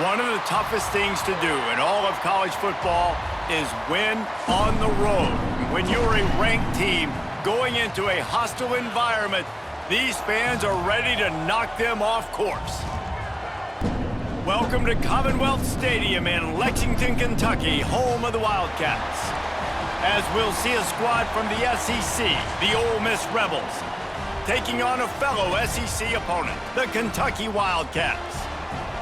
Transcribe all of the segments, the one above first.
One of the toughest things to do in all of college football is win on the road. When you're a ranked team going into a hostile environment, these fans are ready to knock them off course. Welcome to Commonwealth Stadium in Lexington, Kentucky, home of the Wildcats. As we'll see a squad from the SEC, the Ole Miss Rebels, taking on a fellow SEC opponent, the Kentucky Wildcats.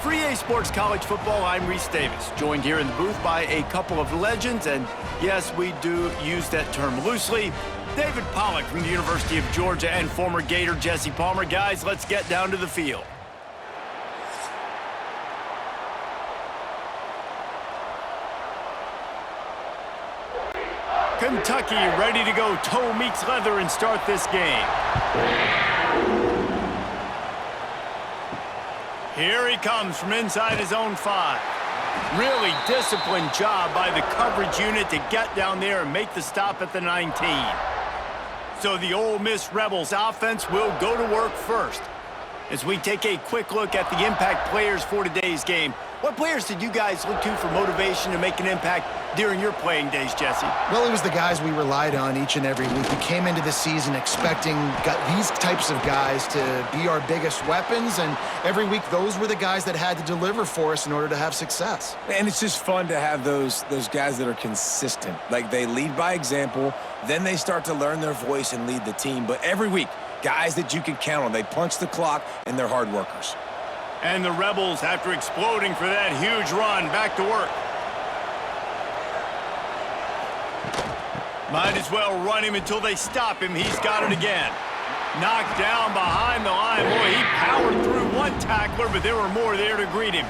For EA Sports College Football, I'm Reese Davis, joined here in the booth by a couple of legends, and yes, we do use that term loosely. David Pollack from the University of Georgia and former Gator Jesse Palmer. Guys, let's get down to the field. Kentucky ready to go toe meets leather and start this game. Here he comes from inside his own 5. Really disciplined job by the coverage unit to get down there and make the stop at the 19. So the Ole Miss Rebels offense will go to work first. As we take a quick look at the impact players for today's game, what players did you guys look to for motivation to make an impact during your playing days, Jesse? Well, it was the guys we relied on each and every week. We came into the season expecting these types of guys to be our biggest weapons, and every week those were the guys that had to deliver for us in order to have success. And it's just fun to have those guys that are consistent. Like, they lead by example, then they start to learn their voice and lead the team. But every week, guys that you can count on. They punch the clock, and they're hard workers. And the Rebels, after exploding for that huge run, back to work. Might as well run him until they stop him. He's got it again. Knocked down behind the line. Boy, he powered through one tackler, but there were more there to greet him.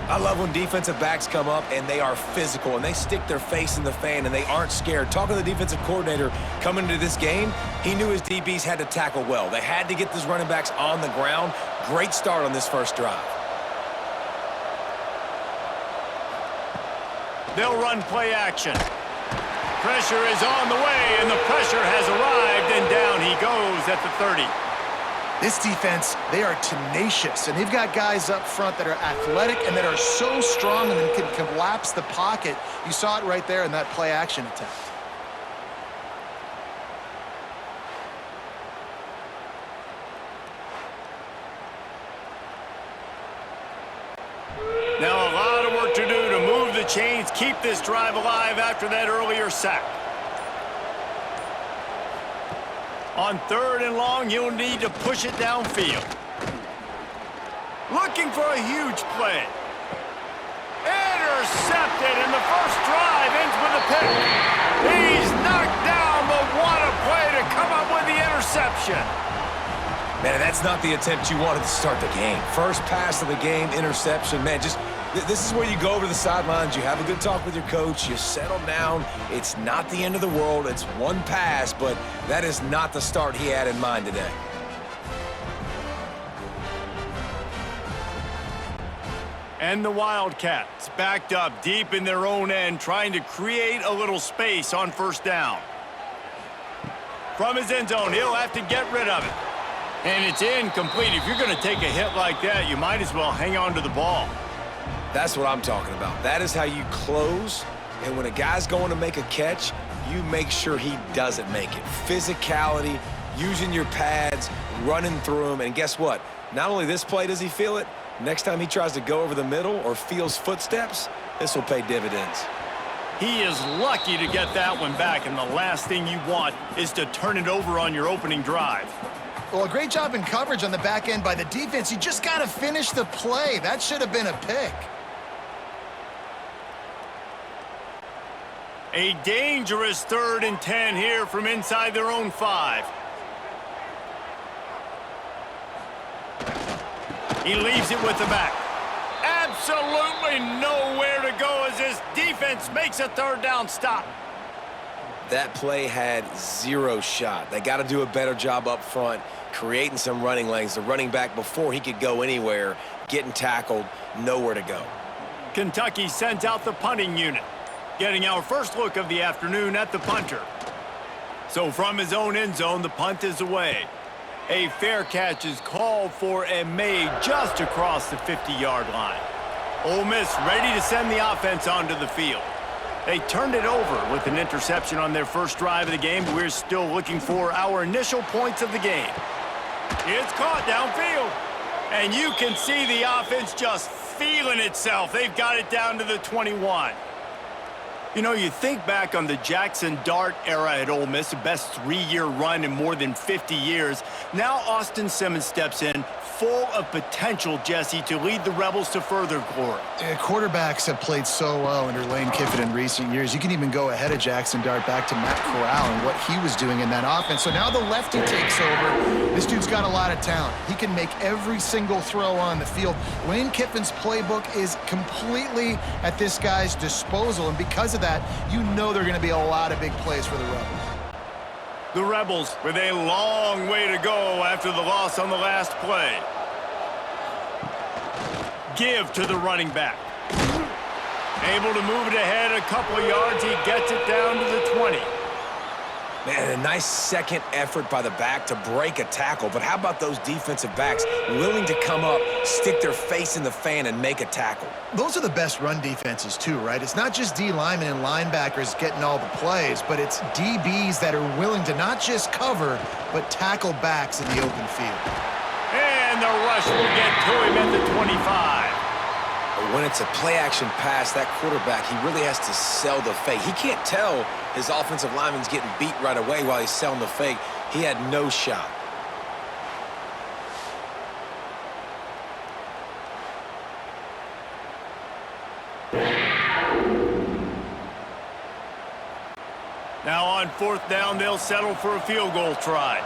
I love when defensive backs come up and they are physical and they stick their face in the fan and they aren't scared. Talking to the defensive coordinator coming into this game, he knew his DBs had to tackle well. They had to get these running backs on the ground. Great start on this first drive. They'll run play action. Pressure is on the way, and the pressure has arrived, and down he goes at the 30. This defense, they are tenacious, and they've got guys up front that are athletic and that are so strong and can collapse the pocket. You saw it right there in that play action attempt. Now a lot of work to do to move the chains, keep this drive alive after that earlier sack. On 3rd and long, you'll need to push it downfield. Looking for a huge play. Intercepted, and the first drive ends with a pick. He's knocked down, but what a play to come up with the interception. Man, that's not the attempt you wanted to start the game. First pass of the game, interception. Man, this is where you go over the sidelines. You have a good talk with your coach. You settle down. It's not the end of the world. It's one pass, but that is not the start he had in mind today. And the Wildcats backed up deep in their own end, trying to create a little space on 1st down. From his end zone, he'll have to get rid of it. And it's incomplete. If you're going to take a hit like that, you might as well hang on to the ball. That's what I'm talking about. That is how you close. And when a guy's going to make a catch, you make sure he doesn't make it. Physicality, using your pads, running through him. And guess what? Not only this play does he feel it, next time he tries to go over the middle or feels footsteps, this will pay dividends. He is lucky to get that one back, and the last thing you want is to turn it over on your opening drive. Well, a great job in coverage on the back end by the defense. You just got to finish the play. That should have been a pick. A dangerous 3rd and 10 here from inside their own 5. He leaves it with the back. Absolutely nowhere to go as this defense makes a 3rd down stop. That play had 0 shot. They got to do a better job up front, creating some running lanes. The running back, before he could go anywhere, getting tackled, nowhere to go. Kentucky sends out the punting unit, getting our first look of the afternoon at the punter. So from his own end zone, the punt is away. A fair catch is called for and made just across the 50-yard line. Ole Miss ready to send the offense onto the field. They turned it over with an interception on their first drive of the game. We're still looking for our initial points of the game. It's caught downfield. And you can see the offense just feeling itself. They've got it down to the 21. You know, you think back on the Jackson Dart era at Ole Miss, the best 3-year run in more than 50 years. Now Austin Simmons steps in, full of potential, Jesse, to lead the Rebels to further glory. Quarterbacks have played so well under Lane Kiffin in recent years. You can even go ahead of Jackson Dart back to Matt Corral and what he was doing in that offense. So now the lefty takes over. This dude's got a lot of talent. He can make every single throw on the field. Lane Kiffin's playbook is completely at this guy's disposal, and because of that, you know there are going to be a lot of big plays for the Rebels. The Rebels with a long way to go after the loss on the last play. Give to the running back. Able to move it ahead a couple of yards. He gets it down to the 20. Man, a nice second effort by the back to break a tackle. But how about those defensive backs willing to come up, stick their face in the fan, and make a tackle? Those are the best run defenses, too, right? It's not just D linemen and linebackers getting all the plays, but it's DBs that are willing to not just cover, but tackle backs in the open field. And the rush will get to him at the 25. But when it's a play-action pass, that quarterback, he really has to sell the fake. He can't tell his offensive lineman's getting beat right away while he's selling the fake. He had no shot. Now on fourth down, they'll settle for a field goal try.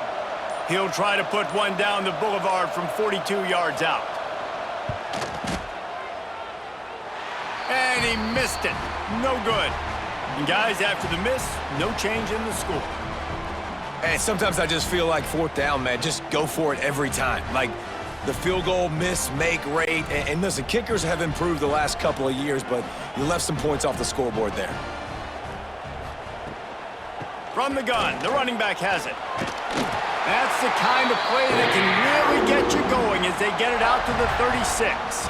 He'll try to put one down the boulevard from 42 yards out. And he missed it. No good. And guys, after the miss, no change in the score. And sometimes I just feel like fourth down, man, just go for it every time. Like the field goal miss, make rate. And listen, kickers have improved the last couple of years, but you left some points off the scoreboard there. From the gun, the running back has it. That's the kind of play that can really get you going as they get it out to the 36.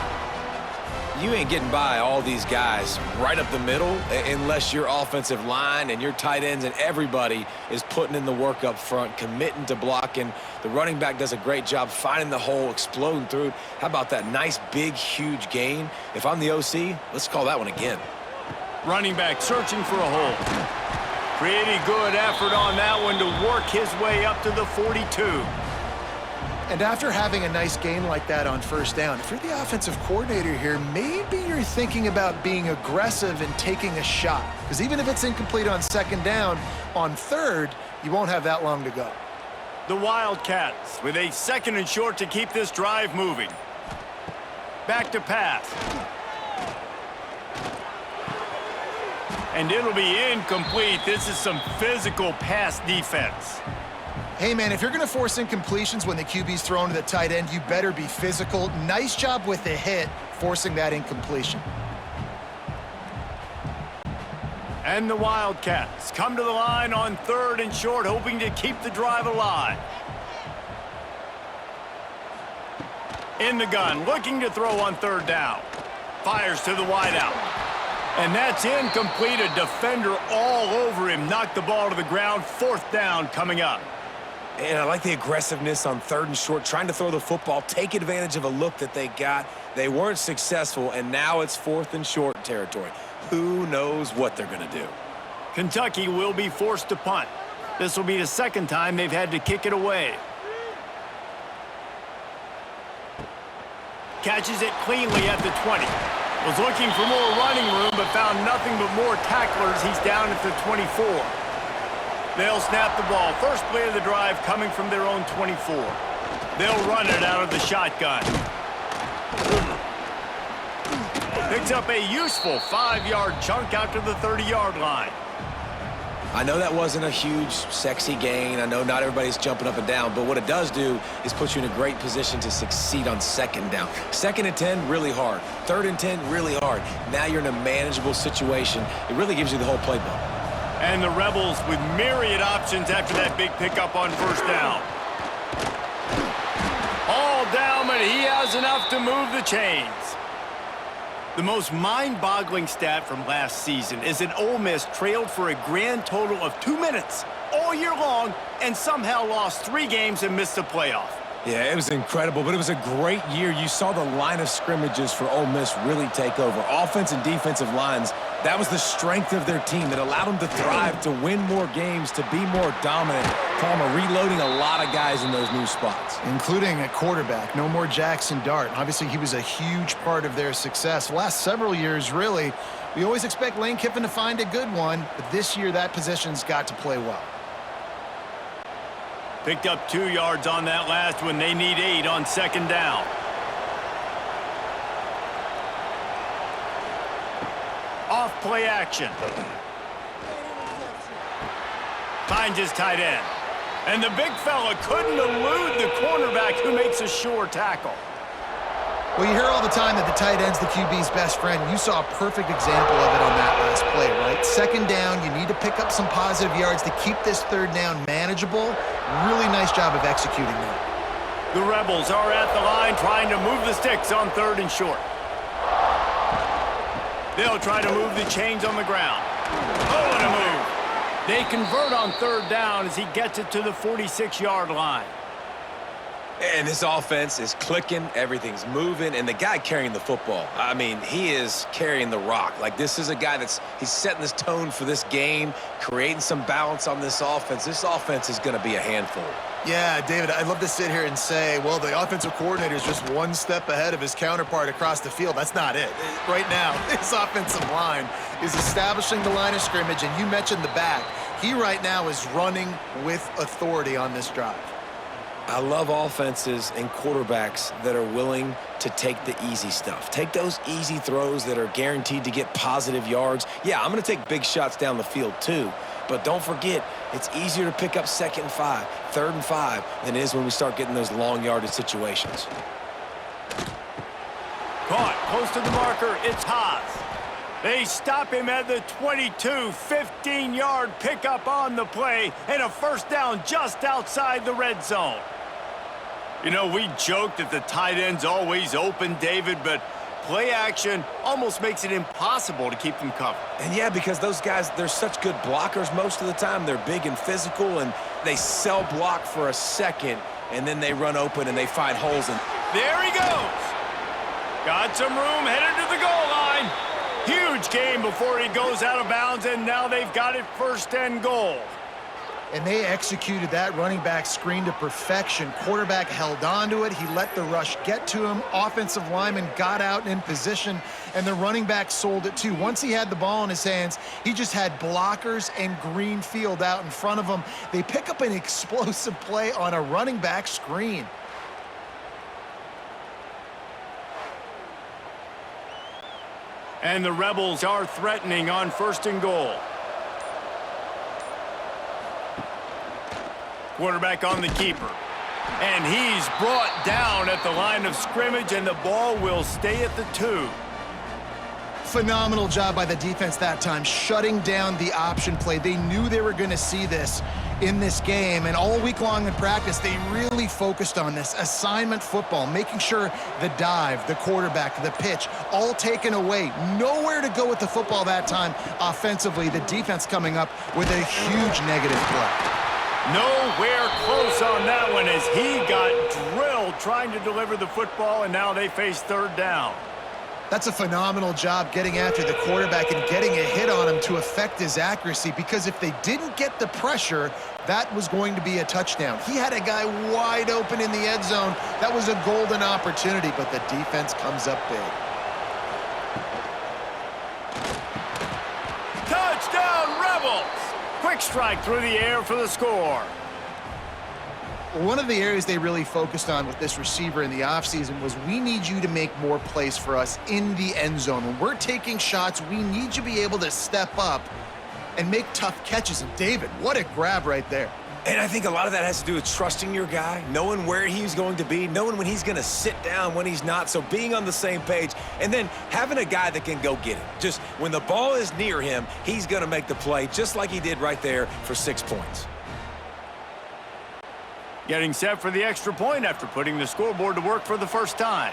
You ain't getting by all these guys right up the middle unless your offensive line and your tight ends and everybody is putting in the work up front, committing to blocking. The running back does a great job finding the hole, exploding through it. How about that nice, big, huge gain? If I'm the OC, let's call that one again. Running back searching for a hole. Pretty good effort on that one to work his way up to the 42. And after having a nice gain like that on first down, if you're the offensive coordinator here, maybe you're thinking about being aggressive and taking a shot. Because even if it's incomplete on second down, on third, you won't have that long to go. The Wildcats with a second and short to keep this drive moving. Back to pass. And it'll be incomplete. This is some physical pass defense. Hey, man, if you're going to force incompletions when the QB's thrown to the tight end, you better be physical. Nice job with the hit, forcing that incompletion. And the Wildcats come to the line on third and short, hoping to keep the drive alive. In the gun, looking to throw on third down. Fires to the wideout. And that's incomplete. A defender all over him. Knocked the ball to the ground. Fourth down coming up. And I like the aggressiveness on third and short, trying to throw the football, take advantage of a look that they got. They weren't successful, and now it's fourth and short territory. Who knows what they're going to do? Kentucky will be forced to punt. This will be the second time they've had to kick it away. Catches it cleanly at the 20. Was looking for more running room, but found nothing but more tacklers. He's down at the 24. They'll snap the ball. First play of the drive coming from their own 24. They'll run it out of the shotgun. Picks up a useful 5-yard chunk out to the 30-yard line. I know that wasn't a huge, sexy gain. I know not everybody's jumping up and down, but what it does do is put you in a great position to succeed on second down. Second and 10, really hard. Third and 10, really hard. Now you're in a manageable situation. It really gives you the whole playbook. And the Rebels with myriad options after that big pickup on first down. All down, but he has enough to move the chains. The most mind-boggling stat from last season is that Ole Miss trailed for a grand total of 2 minutes all year long and somehow lost 3 games and missed the playoff. Yeah, it was incredible, but it was a great year. You saw the line of scrimmages for Ole Miss really take over. Offense and defensive lines, that was the strength of their team. It allowed them to thrive, to win more games, to be more dominant. Palmer reloading a lot of guys in those new spots. Including a quarterback. No more Jackson Dart. Obviously, he was a huge part of their success. Last several years, really, we always expect Lane Kiffin to find a good one, but this year that position's got to play well. Picked up 2 yards on that last one. They need 8 on 2nd down. Off play action. Finds his tight end. And the big fella couldn't elude the cornerback who makes a sure tackle. Well, you hear all the time that the tight end's the QB's best friend. You saw a perfect example of it on that last play, right? 2nd down, you need to pick up some positive yards to keep this 3rd down manageable. Really nice job of executing that. The Rebels are at the line trying to move the sticks on 3rd and short. They'll try to move the chains on the ground. Oh, what a move. They convert on 3rd down as he gets it to the 46-yard line. And this offense is clicking, everything's moving, and the guy carrying the football, I mean, he is carrying the rock. Like, this is a guy he's setting this tone for this game, creating some balance on this offense. This offense is going to be a handful. Yeah, David, I'd love to sit here and say, well, the offensive coordinator is just 1 step ahead of his counterpart across the field. That's not it. Right now, this offensive line is establishing the line of scrimmage, and you mentioned the back. He right now is running with authority on this drive. I love offenses and quarterbacks that are willing to take the easy stuff. Take those easy throws that are guaranteed to get positive yards. Yeah, I'm going to take big shots down the field too, but don't forget, it's easier to pick up 2nd and 5, 3rd and 5 than it is when we start getting those long yardage situations. Caught close to the marker, it's Haas. They stop him at the 22, 15-yard pickup on the play, and a 1st down just outside the red zone. You know, we joke that the tight end's always open, David, but play action almost makes it impossible to keep them covered. And yeah, because those guys, they're such good blockers most of the time. They're big and physical, and they cell block for a second, and then they run open and they find holes. And there he goes. Got some room, headed to the goal line. Huge game before he goes out of bounds, and now they've got it 1st and goal. And they executed that running back screen to perfection. Quarterback held on to it. He let the rush get to him. Offensive lineman got out in position, and the running back sold it too. Once he had the ball in his hands, he just had blockers and green field out in front of him. They pick up an explosive play on a running back screen. And the Rebels are threatening on 1st and goal. Quarterback on the keeper. And he's brought down at the line of scrimmage, and the ball will stay at the 2. Phenomenal job by the defense that time, shutting down the option play. They knew they were going to see this in this game, and all week long in practice, they really focused on this assignment football, making sure the dive, the quarterback, the pitch, all taken away. Nowhere to go with the football that time offensively. The defense coming up with a huge negative play. Nowhere close on that one as he got drilled trying to deliver the football, and now they face 3rd down. That's a phenomenal job getting after the quarterback and getting a hit on him to affect his accuracy, because if they didn't get the pressure, that was going to be a touchdown. He had a guy wide open in the end zone. That was a golden opportunity, but the defense comes up big. Touchdown, Rebels! Quick strike through the air for the score. One of the areas they really focused on with this receiver in the offseason was, we need you to make more plays for us in the end zone. When we're taking shots, we need you to be able to step up and make tough catches. And David, what a grab right there. And I think a lot of that has to do with trusting your guy, knowing where he's going to be, knowing when he's going to sit down, when he's not. So being on the same page, and then having a guy that can go get it. Just when the ball is near him, he's going to make the play, just like he did right there for 6 points. Getting set for the extra point after putting the scoreboard to work for the first time.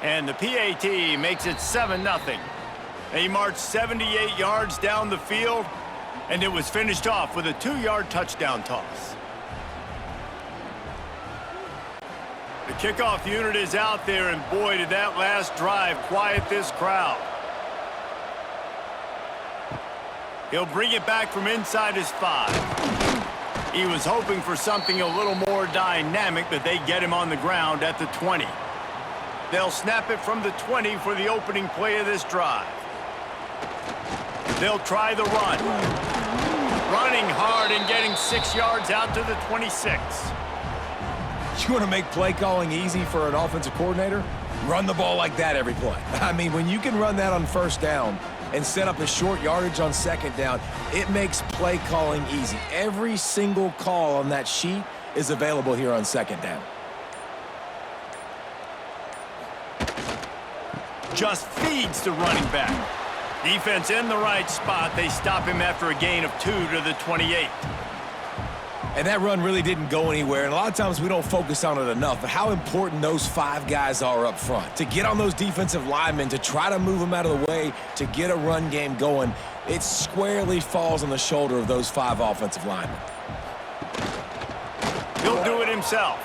And the PAT makes it 7-0. They marched 78 yards down the field, and it was finished off with a 2-yard touchdown toss. The kickoff unit is out there, and boy, did that last drive quiet this crowd. He'll bring it back from inside his 5. He was hoping for something a little more dynamic, but they get him on the ground at the 20. They'll snap it from the 20 for the opening play of this drive. They'll try the run. Running hard and getting 6 yards out to the 26. You want to make play calling easy for an offensive coordinator? Run the ball like that every play. I mean, when you can run that on first down and set up a short yardage on second down, it makes play calling easy. Every single call on that sheet is available here on second down. Just feeds the running back. Defense in the right spot. They stop him after a gain of 2 to the 28. And that run really didn't go anywhere, and a lot of times we don't focus on it enough, but how important those 5 guys are up front. To get on those defensive linemen, to try to move them out of the way, to get a run game going, it squarely falls on the shoulder of those 5 offensive linemen. He'll do it himself.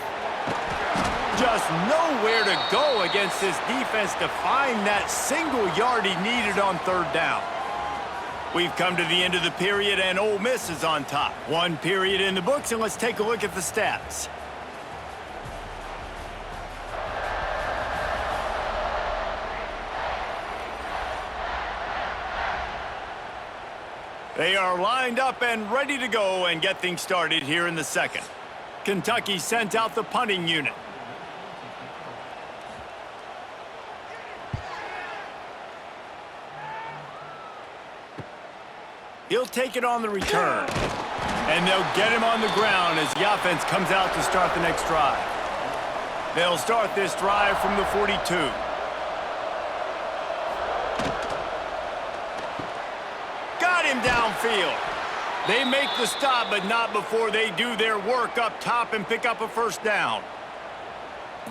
Just nowhere to go against this defense to find that single yard he needed on third down. We've come to the end of the period, and Ole Miss is on top. 1 period in the books, and let's take a look at the stats. They are lined up and ready to go and get things started here in the second. Kentucky sent out the punting unit. He'll take it on the return. And they'll get him on the ground as the offense comes out to start the next drive. They'll start this drive from the 42. Got him downfield. They make the stop, but not before they do their work up top and pick up a first down.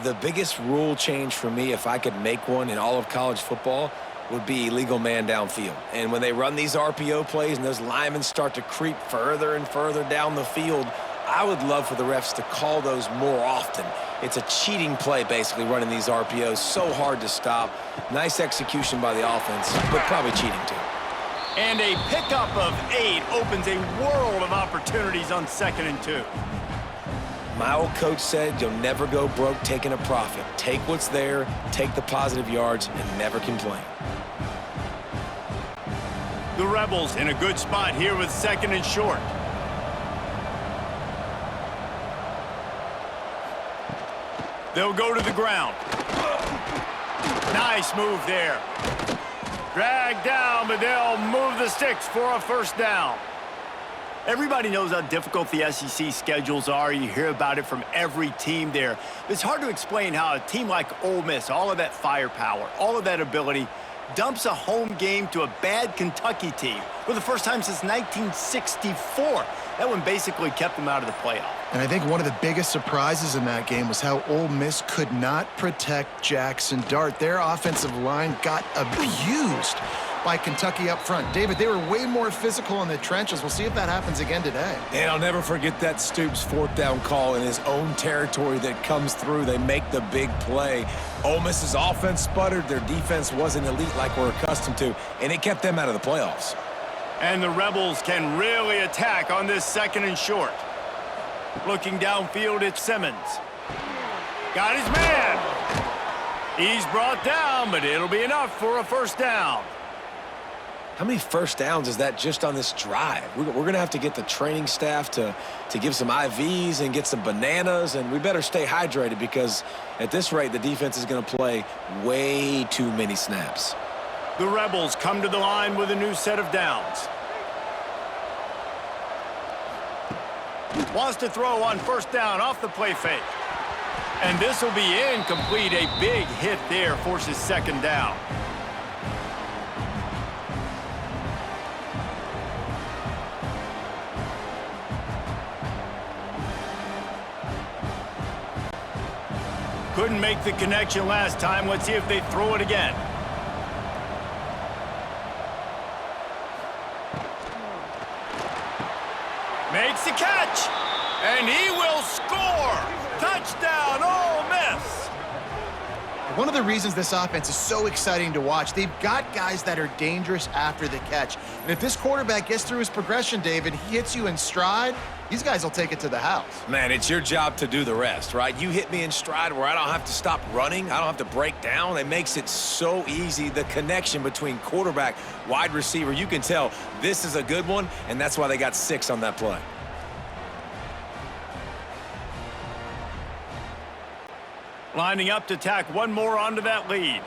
The biggest rule change for me, if I could make one in all of college football, would be illegal man downfield. And when they run these RPO plays and those linemen start to creep further and further down the field, I would love for the refs to call those more often. It's a cheating play, basically, running these RPOs. So hard to stop. Nice execution by the offense, but probably cheating too. And a pickup of 8 opens a world of opportunities on 2nd and 2. My old coach said you'll never go broke taking a profit. Take what's there, take the positive yards, and never complain. The Rebels in a good spot here with 2nd and short. They'll go to the ground. Nice move there. Dragged down, but they'll move the sticks for a first down. Everybody knows how difficult the SEC schedules are. You hear about it from every team there. It's hard to explain how a team like Ole Miss, all of that firepower, all of that ability, dumps a home game to a bad Kentucky team for the first time since 1964. That one basically kept them out of the playoff. And I think one of the biggest surprises in that game was how Ole Miss could not protect Jackson Dart. Their offensive line got abused by Kentucky up front. David, they were way more physical in the trenches. We'll see if that happens again today. And I'll never forget that Stoops 4th down call in his own territory that comes through. They make the big play. Ole Miss's offense sputtered. Their defense wasn't elite like we're accustomed to, and it kept them out of the playoffs. And the Rebels can really attack on this 2nd and short. Looking downfield at Simmons. Got his man. He's brought down, but it'll be enough for a first down. How many first downs is that just on this drive? We're going to have to get the training staff to give some IVs and get some bananas, and we better stay hydrated because at this rate, the defense is going to play way too many snaps. The Rebels come to the line with a new set of downs. Wants to throw on first down off the play fake. And this will be incomplete. A big hit there forces 2nd down. Couldn't make the connection last time. Let's see if they throw it again. Makes the catch, and he will score. Touchdown, Ole Miss. One of the reasons this offense is so exciting to watch, they've got guys that are dangerous after the catch. And if this quarterback gets through his progression, David, he hits you in stride, these guys will take it to the house. Man, it's your job to do the rest, right? You hit me in stride where I don't have to stop running. I don't have to break down. It makes it so easy. The connection between quarterback, wide receiver, you can tell this is a good one, and that's why they got 6 on that play. Lining up to tack one more onto that lead.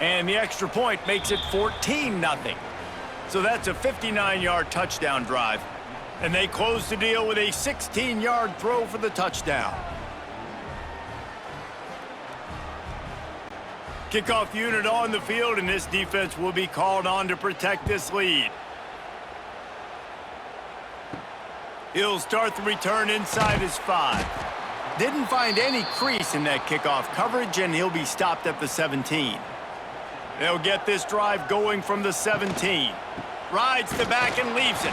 And the extra point makes it 14-0. So that's a 59-yard touchdown drive. And they close the deal with a 16-yard throw for the touchdown. Kickoff unit on the field, and this defense will be called on to protect this lead. He'll start the return inside his 5. Didn't find any crease in that kickoff coverage, and he'll be stopped at the 17. They'll get this drive going from the 17. Rides the back and leaves it.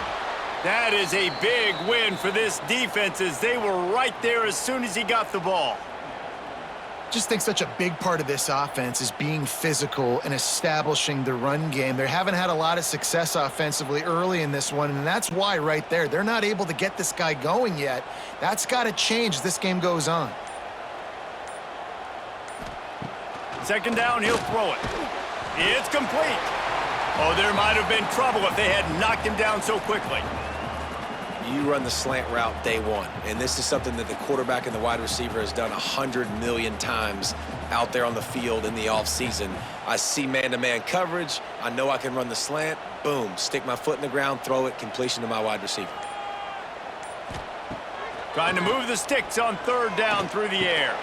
That is a big win for this defense, as they were right there as soon as he got the ball. Just think such a big part of this offense is being physical and establishing the run game. They haven't had a lot of success offensively early in this one, and that's why right there, they're not able to get this guy going yet. That's got to change as this game goes on. Second down, he'll throw it. It's complete. Oh, there might have been trouble if they had knocked him down so quickly. You run the slant route day one, and this is something that the quarterback and the wide receiver has done 100 million times out there on the field in the offseason. I see man-to-man coverage. I know I can run the slant. Boom, stick my foot in the ground, throw it, completion to my wide receiver. Trying to move the sticks on third down through the air.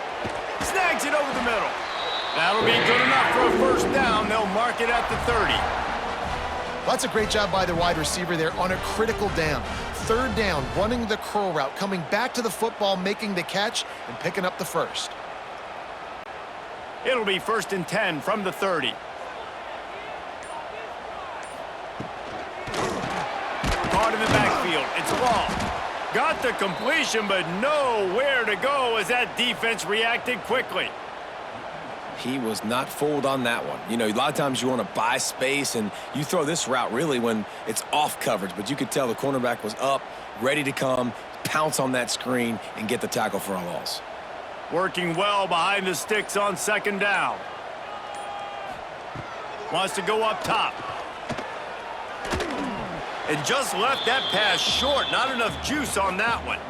Snags it over the middle. That'll be good enough for a first down. They'll mark it at the 30. That's a great job by the wide receiver there on a critical down. Third down, running the curl route, coming back to the football, making the catch, and picking up the first. It'll be 1st and 10 from the 30. Caught in the backfield. It's long. Got the completion, but nowhere to go as that defense reacted quickly. He was not fooled on that one. You know, a lot of times you want to buy space, and you throw this route really when it's off coverage, but you could tell the cornerback was up, ready to come, pounce on that screen, and get the tackle for a loss. Working well behind the sticks on second down. Wants to go up top. And just left that pass short. Not enough juice on that one.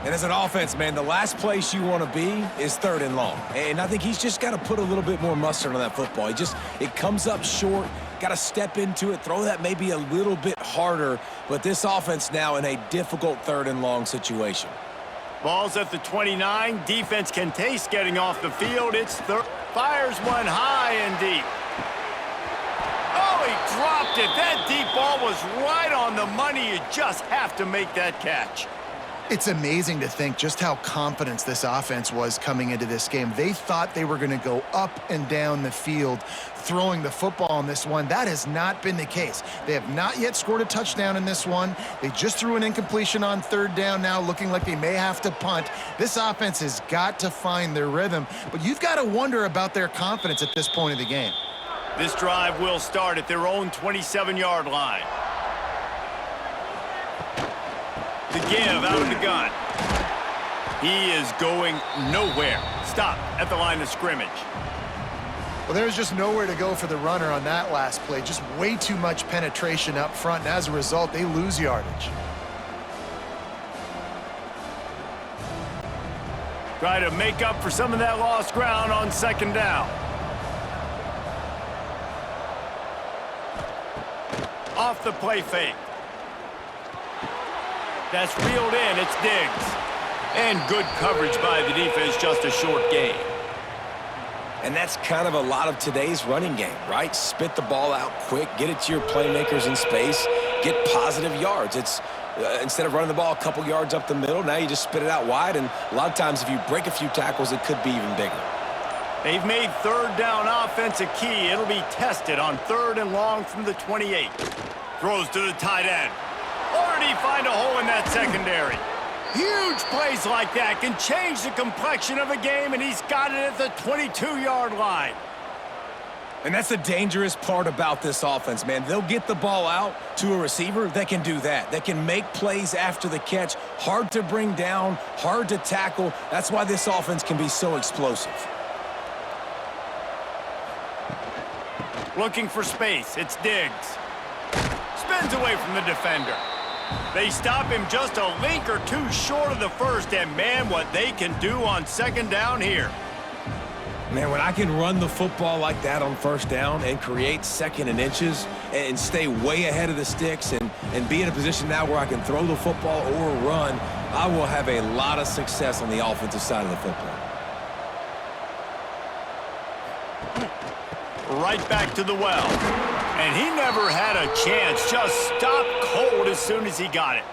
And as an offense, man, the last place you want to be is 3rd and long. And I think he's just got to put a little bit more mustard on that football. It comes up short, got to step into it, throw that maybe a little bit harder. But this offense now in a difficult 3rd and long situation. Ball's at the 29. Defense can taste getting off the field. It's third. Fires one high and deep. Oh, he dropped it. That deep ball was right on the money. You just have to make that catch. It's amazing to think just how confident this offense was coming into this game. They thought they were going to go up and down the field throwing the football on this one. That has not been the case. They have not yet scored a touchdown in this one. They just threw an incompletion on third down now, looking like they may have to punt. This offense has got to find their rhythm, but you've got to wonder about their confidence at this point of the game. This drive will start at their own 27-yard line. The give out of the gun. He is going nowhere. Stop at the line of scrimmage. Well, there's just nowhere to go for the runner on that last play. Just way too much penetration up front, and as a result, they lose yardage. Try to make up for some of that lost ground on second down. Off the play fake. That's reeled in. It's Diggs. And good coverage by the defense, just a short gain. And that's kind of a lot of today's running game, right? Spit the ball out quick, get it to your playmakers in space, get positive yards. It's Instead of running the ball a couple yards up the middle, now you just spit it out wide, and a lot of times if you break a few tackles, it could be even bigger. They've made third down offense a key. It'll be tested on 3rd and long from the 28. Throws to the tight end. Or did he find a hole in that secondary? Huge plays like that can change the complexion of a game, and he's got it at the 22-yard line. And that's the dangerous part about this offense, man. They'll get the ball out to a receiver that can do that. That can make plays after the catch. Hard to bring down, hard to tackle. That's why this offense can be so explosive. Looking for space. It's Diggs. Spins away from the defender. They stop him just a link or two short of the first, and man, what they can do on 2nd down here. Man, when I can run the football like that on 1st down and create 2nd and inches and stay way ahead of the sticks and be in a position now where I can throw the football or run, I will have a lot of success on the offensive side of the football. Right back to the well. And he never had a chance. Just stopped cold as soon as he got it.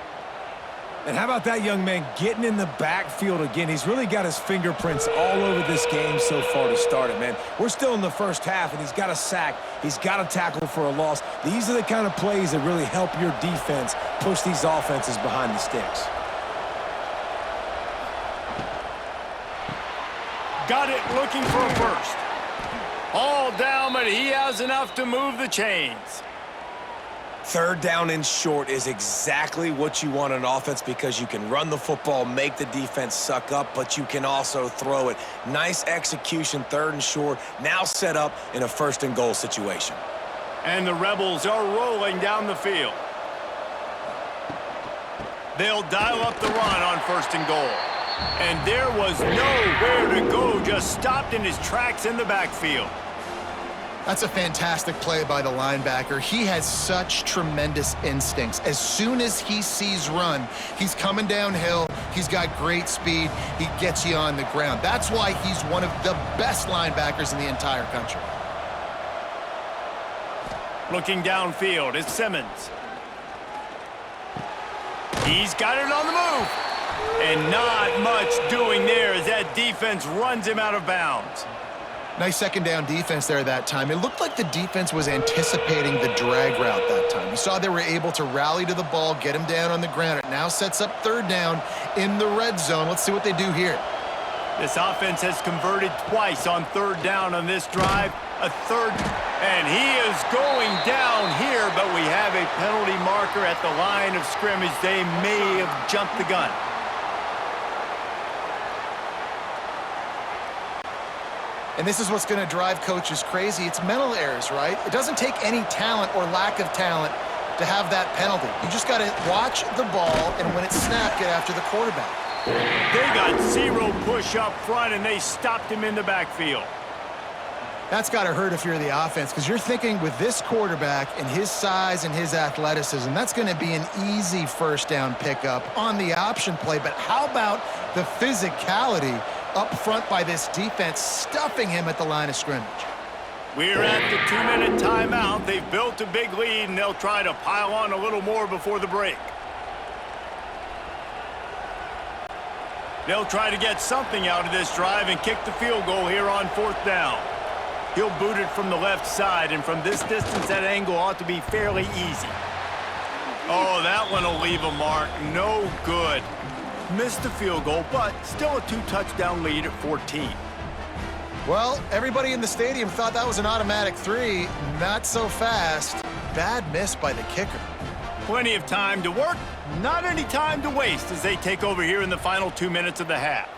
And how about that young man getting in the backfield again? He's really got his fingerprints all over this game so far to start it, man. We're still in the first half, and he's got a sack. He's got a tackle for a loss. These are the kind of plays that really help your defense push these offenses behind the sticks. Got it, looking for a first. All down, but he has enough to move the chains. 3rd down and short is exactly what you want on offense because you can run the football, make the defense suck up, but you can also throw it. Nice execution, 3rd and short, now set up in a 1st and goal situation. And the Rebels are rolling down the field. They'll dial up the run on 1st and goal. And there was nowhere to go, just stopped in his tracks in the backfield. That's a fantastic play by the linebacker. He has such tremendous instincts. As soon as he sees run, he's coming downhill. He's got great speed. He gets you on the ground. That's why he's one of the best linebackers in the entire country. Looking downfield, it's Simmons. He's got it on the move. And not much doing there as that defense runs him out of bounds. Nice 2nd down defense there that time. It looked like the defense was anticipating the drag route that time. You saw they were able to rally to the ball, get him down on the ground. It now sets up 3rd down in the red zone. Let's see what they do here. This offense has converted twice on 3rd down on this drive. A 3rd, and he is going down here, but we have a penalty marker at the line of scrimmage. They may have jumped the gun. And this is what's going to drive coaches crazy. It's mental errors, right? It doesn't take any talent or lack of talent to have that penalty. You just got to watch the ball, and when it's snapped, get after the quarterback. They got 0 push up front, and they stopped him in the backfield. That's got to hurt if you're the offense, because you're thinking with this quarterback and his size and his athleticism, that's going to be an easy 1st down pickup on the option play. But how about the physicality up front by this defense, stuffing him at the line of scrimmage? We're at the 2-minute timeout. They've built a big lead, and they'll try to pile on a little more before the break. They'll try to get something out of this drive and kick the field goal here on 4th down. He'll boot it from the left side, and from this distance, that angle ought to be fairly easy. Oh, that one will leave a mark. No good. Missed the field goal, but still a 2-touchdown lead at 14. Well, everybody in the stadium thought that was an automatic 3. Not so fast. Bad miss by the kicker. Plenty of time to work, not any time to waste as they take over here in the final 2 minutes of the half.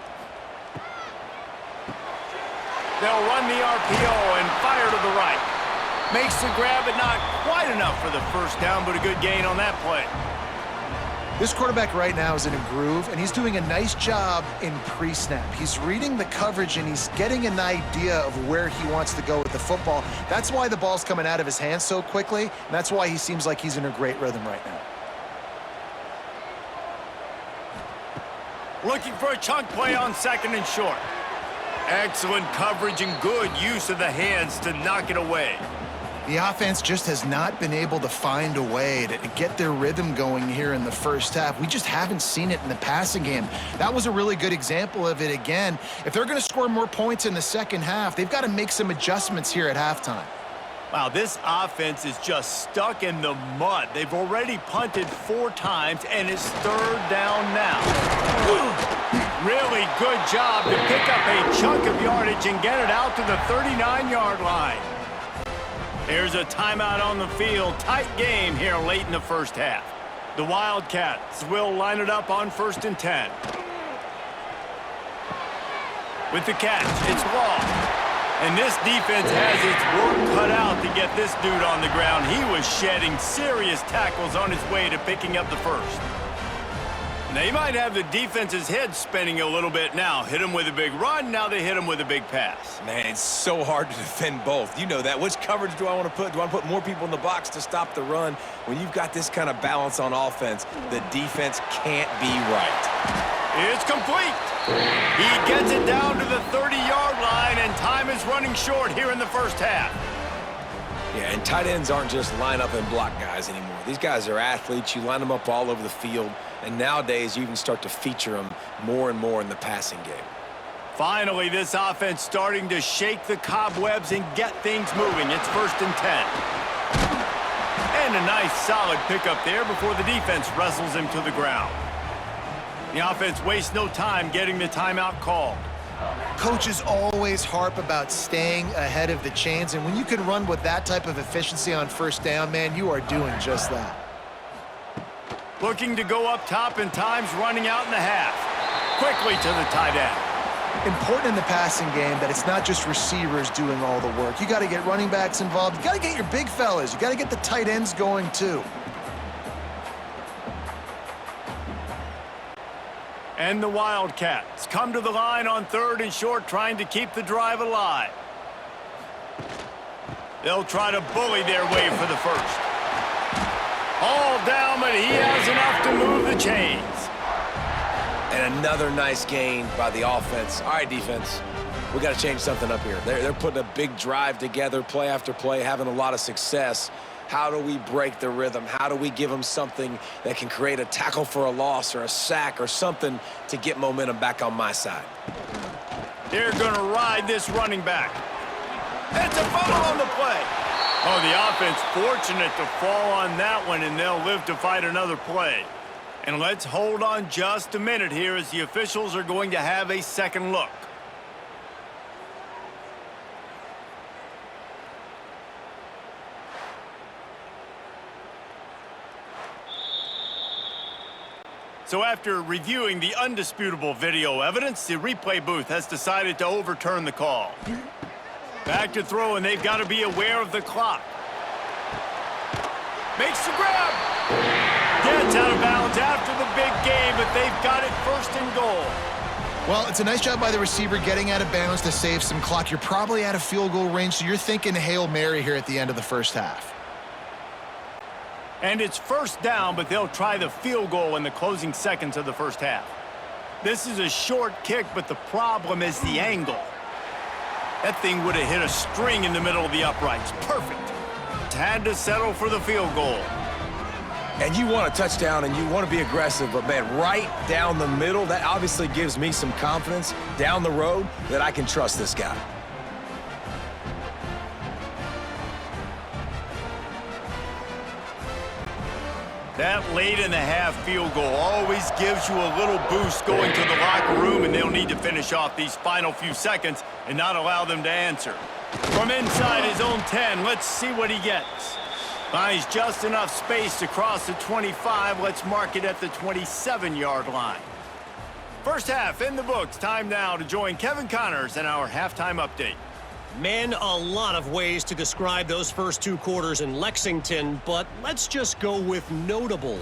They'll run the RPO and fire to the right. Makes the grab, but not quite enough for the 1st down, but a good gain on that play. This quarterback right now is in a groove, and he's doing a nice job in pre-snap. He's reading the coverage, and he's getting an idea of where he wants to go with the football. That's why the ball's coming out of his hands so quickly, and that's why he seems like he's in a great rhythm right now. Looking for a chunk play on 2nd and short. Excellent coverage and good use of the hands to knock it away. The offense just has not been able to find a way to get their rhythm going here in the first half. We just haven't seen it in the passing game. That was a really good example of it again. If they're going to score more points in the second half, they've got to make some adjustments here at halftime. Wow, this offense is just stuck in the mud. They've already punted 4 times, and it's 3rd down now. Really good job to pick up a chunk of yardage and get it out to the 39-yard line. Here's a timeout on the field. Tight game here late in the first half. The Wildcats will line it up on 1st and 10. With the catch, it's long. And this defense has its work cut out to get this dude on the ground. He was shedding serious tackles on his way to picking up the first. They might have the defense's head spinning a little bit now. Hit him with a big run, now they hit him with a big pass. Man, it's so hard to defend both. You know that. Which coverage do I want to put? Do I want to put more people in the box to stop the run? When you've got this kind of balance on offense, the defense can't be right. It's complete. He gets it down to the 30-yard line, and time is running short here in the first half. Yeah, and tight ends aren't just line up and block guys anymore. These guys are athletes. You line them up all over the field, and nowadays you even start to feature them more and more in the passing game. Finally, this offense starting to shake the cobwebs and get things moving. It's 1st and 10. And a nice solid pickup there before the defense wrestles him to the ground. The offense wastes no time getting the timeout called. Coaches always harp about staying ahead of the chains, and when you can run with that type of efficiency on 1st down, man, you are doing just that. Looking to go up top, and time's running out in the half. Quickly to the tight end. Important in the passing game that it's not just receivers doing all the work. You got to get running backs involved. You got to get your big fellas. You got to get the tight ends going too. And the Wildcats come to the line on 3rd and short, trying to keep the drive alive. They'll try to bully their way for the first. All down, but he has enough to move the chains. And another nice gain by the offense. All right, defense, we got to change something up here. They're putting a big drive together, play after play, having a lot of success. How do we break the rhythm? How do we give them something that can create a tackle for a loss or a sack or something to get momentum back on my side? They're going to ride this running back. It's a fumble on the play. Oh, the offense fortunate to fall on that one, and they'll live to fight another play. And let's hold on just a minute here as the officials are going to have a second look. So after reviewing the undisputable video evidence, the replay booth has decided to overturn the call. Back to throw, and they've got to be aware of the clock. Makes the grab. Gets out of bounds after the big game, but they've got it 1st and goal. Well, it's a nice job by the receiver getting out of bounds to save some clock. You're probably out of field goal range, so you're thinking Hail Mary here at the end of the first half. And it's 1st down, but they'll try the field goal in the closing seconds of the first half. This is a short kick, but the problem is the angle. That thing would have hit a string in the middle of the uprights. Perfect. Had to settle for the field goal. And you want a touchdown and you want to be aggressive, but man, right down the middle, that obviously gives me some confidence down the road that I can trust this guy. That late in the half field goal always gives you a little boost going to the locker room, and they'll need to finish off these final few seconds and not allow them to answer. From inside his own 10, let's see what he gets. Finds just enough space to cross the 25. Let's mark it at the 27-yard line. First half in the books. Time now to join Kevin Connors in our halftime update. Man, a lot of ways to describe those first 2 quarters in Lexington, but let's just go with notable.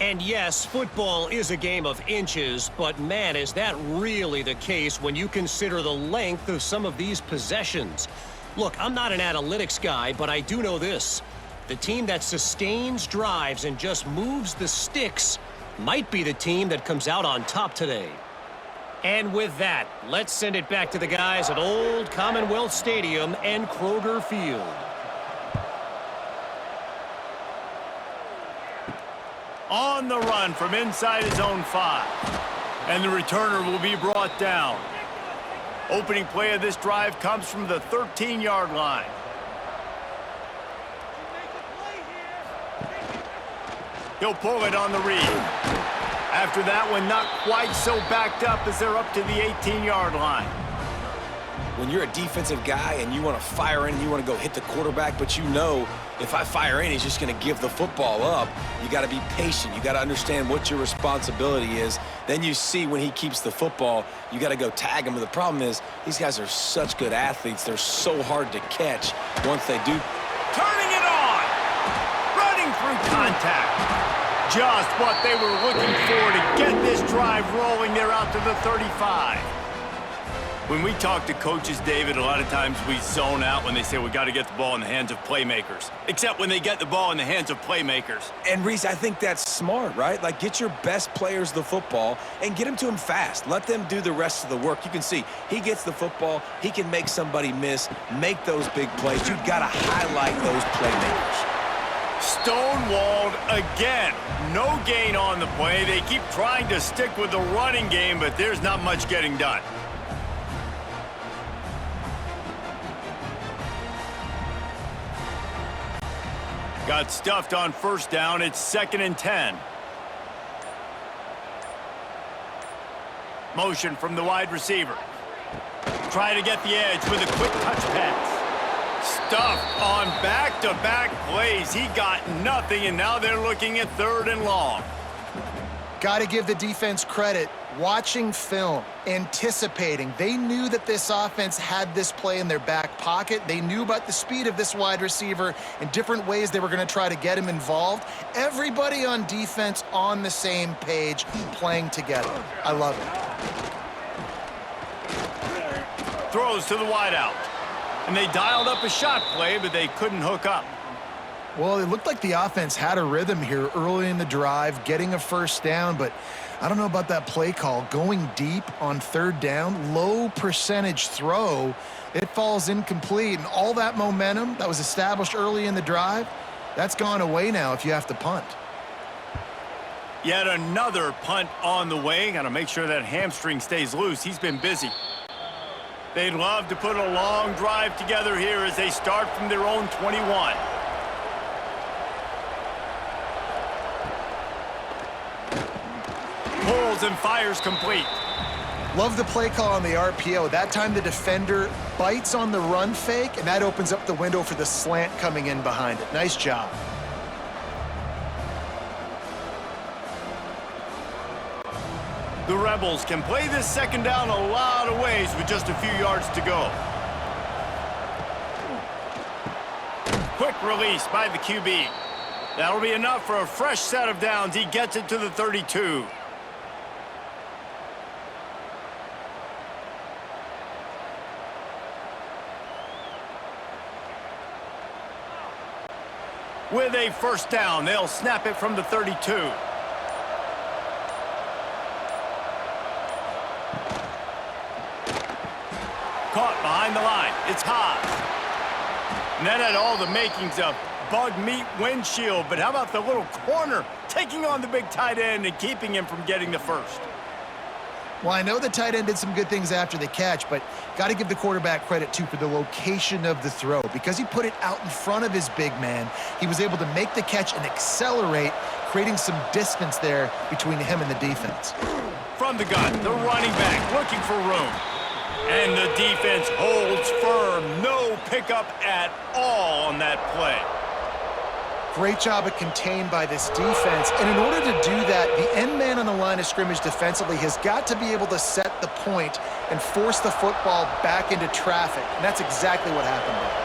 And yes, football is a game of inches, but man, is that really the case when you consider the length of some of these possessions. Look, I'm not an analytics guy, but I do know this. The team that sustains drives and just moves the sticks might be the team that comes out on top today. And with that, let's send it back to the guys at Old Commonwealth Stadium and Kroger Field. On the run from inside his own 5. And the returner will be brought down. Opening play of this drive comes from the 13-yard line. He'll pull it on the read. After that one, not quite so backed up as they're up to the 18-yard line. When you're a defensive guy and you want to fire in, you want to go hit the quarterback, but you know if I fire in, he's just going to give the football up. You got to be patient. You got to understand what your responsibility is. Then you see when he keeps the football, you got to go tag him. But the problem is these guys are such good athletes. They're so hard to catch once they do. Turning it on. Running through contact. Just what they were looking for to get this drive rolling. They're out to the 35. When we talk to coaches, David, a lot of times we zone out when they say we got to get the ball in the hands of playmakers. Except when they get the ball in the hands of playmakers. And, Reese, I think that's smart, right? Like, get your best players the football and get them to him fast. Let them do the rest of the work. You can see he gets the football. He can make somebody miss, make those big plays. You've got to highlight those playmakers. Stonewalled again. No gain on the play. They keep trying to stick with the running game, but there's not much getting done. Got stuffed on first down. It's 2nd and 10. Motion from the wide receiver. Try to get the edge with a quick touch pass. Stuffed on back-to-back plays. He got nothing, and now they're looking at 3rd and long. Got to give the defense credit. Watching film, anticipating. They knew that this offense had this play in their back pocket. They knew about the speed of this wide receiver and different ways they were going to try to get him involved. Everybody on defense on the same page, playing together. I love it. Throws to the wideout. And they dialed up a shot play, but they couldn't hook up. Well, it looked like the offense had a rhythm here early in the drive, getting a first down, but I don't know about that play call. Going deep on 3rd down, low percentage throw, it falls incomplete, and all that momentum that was established early in the drive, that's gone away now if you have to punt. Yet another punt on the way. Got to make sure that hamstring stays loose. He's been busy. They'd love to put a long drive together here as they start from their own 21. Pulls and fires complete. Love the play call on the RPO. That time the defender bites on the run fake, and that opens up the window for the slant coming in behind it. Nice job. The Rebels can play this 2nd down a lot of ways with just a few yards to go. Quick release by the QB. That'll be enough for a fresh set of downs. He gets it to the 32. With a first down, they'll snap it from the 32. Caught behind the line. It's Haas. And that had all the makings of bug meat windshield, but how about the little corner taking on the big tight end and keeping him from getting the first? Well, I know the tight end did some good things after the catch, but got to give the quarterback credit, too, for the location of the throw. Because he put it out in front of his big man, he was able to make the catch and accelerate, creating some distance there between him and the defense. From the gun, the running back looking for room. And the defense holds firm. No pickup at all on that play. Great job at contained by this defense. And in order to do that, the end man on the line of scrimmage defensively has got to be able to set the point and force the football back into traffic. And that's exactly what happened there.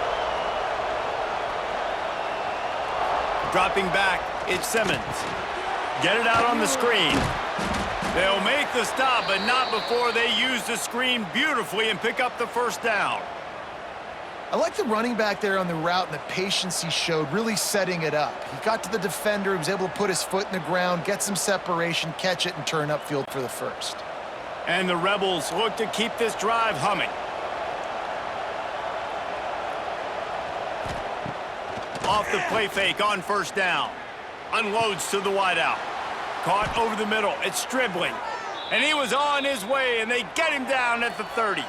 Dropping back, it's Simmons. Get it out on the screen. They'll make the stop, but not before they use the screen beautifully and pick up the first down. I like the running back there on the route and the patience he showed, really setting it up. He got to the defender, he was able to put his foot in the ground, get some separation, catch it, and turn upfield for the first. And the Rebels look to keep this drive humming. Off the play fake on first down. Unloads to the wideout. Caught over the middle. It's Stribling. And he was on his way, and they get him down at the 30.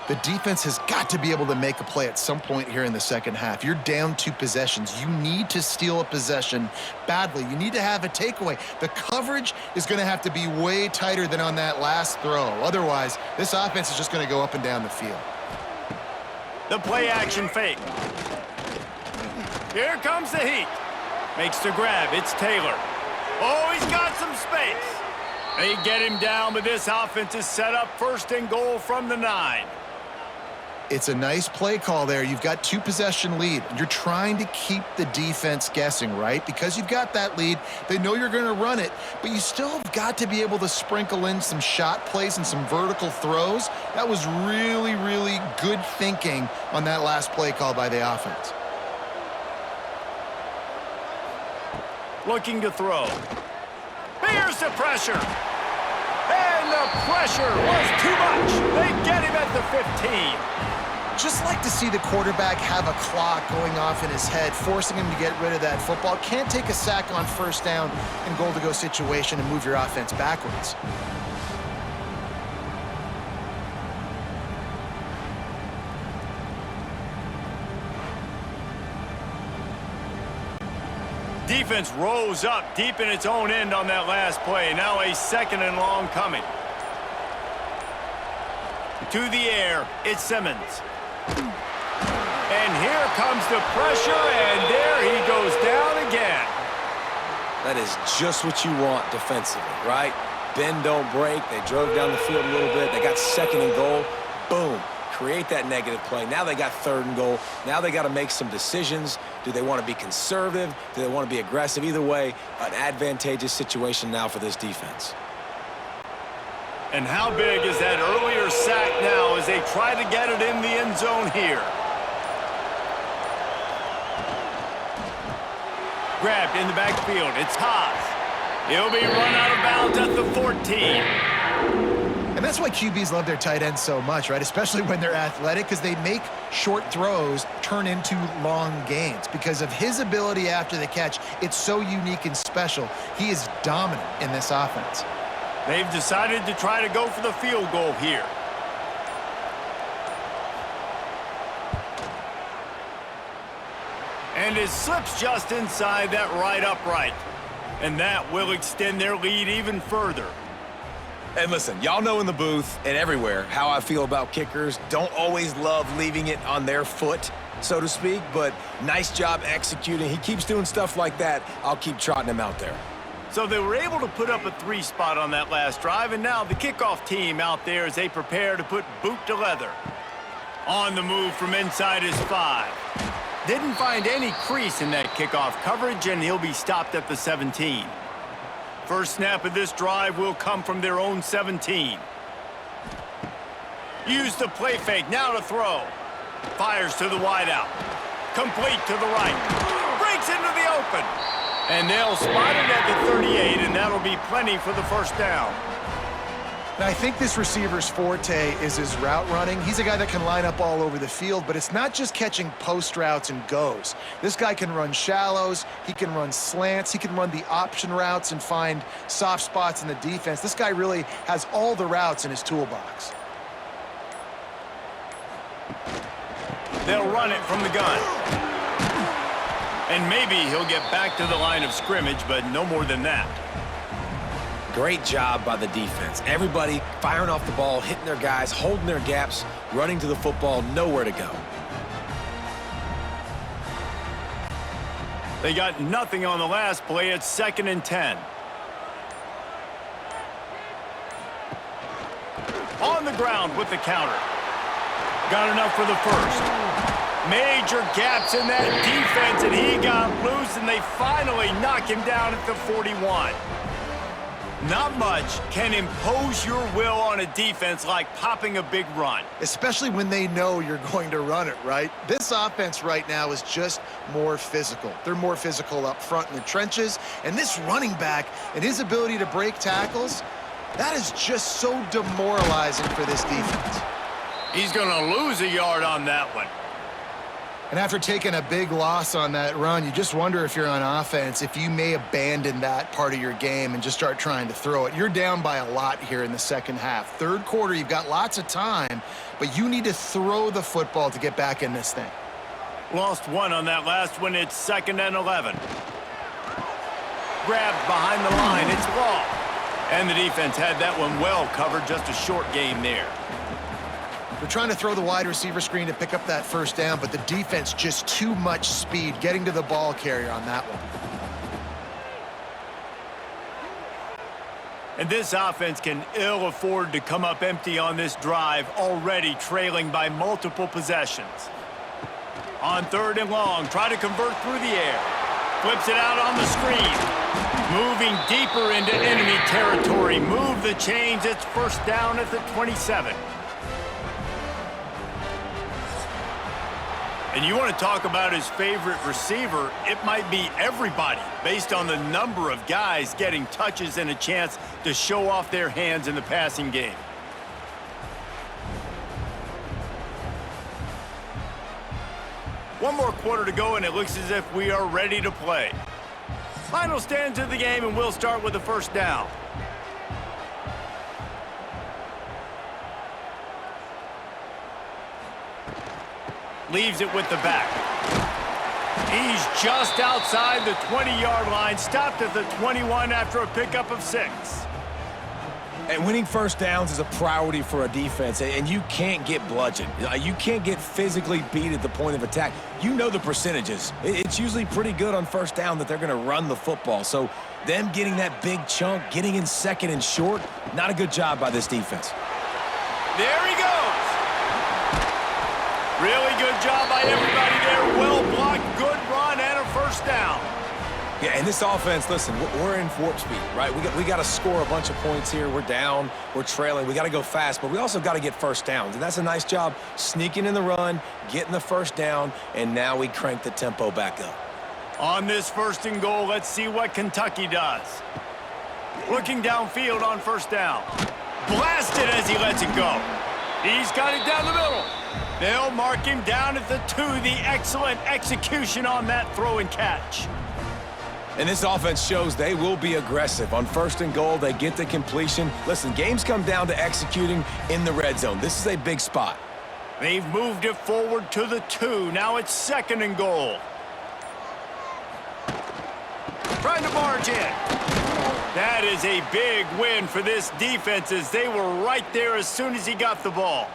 The defense has got to be able to make a play at some point here in the second half. You're down 2 possessions. You need to steal a possession badly. You need to have a takeaway. The coverage is going to have to be way tighter than on that last throw. Otherwise, this offense is just going to go up and down the field. The play action fake. Here comes the heat. Makes the grab. It's Taylor. Oh, he's got some space. They get him down, but this offense is set up 1st and goal from the 9. It's a nice play call there. You've got 2 possession lead. You're trying to keep the defense guessing, right? Because you've got that lead, they know you're going to run it, but you still have got to be able to sprinkle in some shot plays and some vertical throws. That was really, really good thinking on that last play call by the offense. Looking to throw. Here's the pressure. And the pressure was too much. They get him at the 15. Just like to see the quarterback have a clock going off in his head, forcing him to get rid of that football. Can't take a sack on 1st down and goal-to-go situation and move your offense backwards. Defense rose up deep in its own end on that last play. Now a 2nd and long coming. To the air, it's Simmons. And here comes the pressure, and there he goes down again. That is just what you want defensively, right? Bend, don't break. They drove down the field a little bit. They got 2nd and goal. Boom. Create that negative play. Now they got 3rd and goal. Now they got to make some decisions. Do they want to be conservative? Do they want to be aggressive? Either way, an advantageous situation now for this defense. And how big is that earlier sack now as they try to get it in the end zone here? Grabbed in the backfield. It's Haas. He'll be run out of bounds at the 14. And that's why QBs love their tight ends so much, right? Especially when they're athletic, because they make short throws turn into long gains. Because of his ability after the catch, it's so unique and special. He is dominant in this offense. They've decided to try to go for the field goal here. And it slips just inside that right upright. And that will extend their lead even further. And listen, y'all know in the booth and everywhere how I feel about kickers. Don't always love leaving it on their foot, so to speak, but nice job executing. He keeps doing stuff like that. I'll keep trotting him out there. So they were able to put up a 3 spot on that last drive, and now the kickoff team out there as they prepare to put boot to leather. On the move from inside his 5. Didn't find any crease in that kickoff coverage, and he'll be stopped at the 17. First snap of this drive will come from their own 17. Use the play fake, now to throw. Fires to the wideout. Complete to the right. Breaks into the open. And they'll spot it at the 38, and that'll be plenty for the 1st down. Now, I think this receiver's forte is his route running. He's a guy that can line up all over the field, but it's not just catching post routes and goes. This guy can run shallows, he can run slants, he can run the option routes and find soft spots in the defense. This guy really has all the routes in his toolbox. They'll run it from the gun. And maybe he'll get back to the line of scrimmage, but no more than that. Great job by the defense. Everybody firing off the ball, hitting their guys, holding their gaps, running to the football, nowhere to go. They got nothing on the last play. It's 2nd and 10. On the ground with the counter. Got enough for the 1st. Major gaps in that defense, and he got loose, and they finally knock him down at the 41. Not much can impose your will on a defense like popping a big run. Especially when they know you're going to run it, right? This offense right now is just more physical. They're more physical up front in the trenches, and this running back and his ability to break tackles, that is just so demoralizing for this defense. He's going to lose a yard on that one. And after taking a big loss on that run, you just wonder if you're on offense, if you may abandon that part of your game and just start trying to throw it. You're down by a lot here in the second half. Third quarter, you've got lots of time, but you need to throw the football to get back in this thing. Lost one on that last one. It's 2nd and 11. Grabbed behind the line. It's ball. And the defense had that one well covered. Just a short game there. They're trying to throw the wide receiver screen to pick up that first down, but the defense just too much speed getting to the ball carrier on that one. And this offense can ill afford to come up empty on this drive, already trailing by multiple possessions. On 3rd and long, try to convert through the air. Flips it out on the screen. Moving deeper into enemy territory. Move the chains. It's 1st down at the 27. And you want to talk about his favorite receiver, it might be everybody based on the number of guys getting touches and a chance to show off their hands in the passing game. One more quarter to go, and it looks as if we are ready to play. Final stands of the game, and we'll start with the 1st down. Leaves it with the back. He's just outside the 20-yard line, stopped at the 21 after a pickup of 6. And winning first downs is a priority for a defense, and you can't get bludgeoned. You can't get physically beat at the point of attack. You know the percentages. It's usually pretty good on first down that they're going to run the football. So them getting that big chunk, getting in 2nd and short, not a good job by this defense. There he goes. Really good job by everybody there. Well blocked, good run, and a 1st down. Yeah, and this offense, listen, we're in warp speed, right? We got to score a bunch of points here. We're down, we're trailing. We got to go fast, but we also got to get first downs. And that's a nice job sneaking in the run, getting the 1st down, and now we crank the tempo back up. On this 1st and goal, let's see what Kentucky does. Looking downfield on 1st down. Blasted as he lets it go. He's got it down the middle. They'll mark him down at the 2. The excellent execution on that throw and catch. And this offense shows they will be aggressive. On 1st and goal, they get the completion. Listen, games come down to executing in the red zone. This is a big spot. They've moved it forward to the 2. Now it's 2nd and goal. Trying to barge in. That is a big win for this defense as they were right there as soon as he got the ball.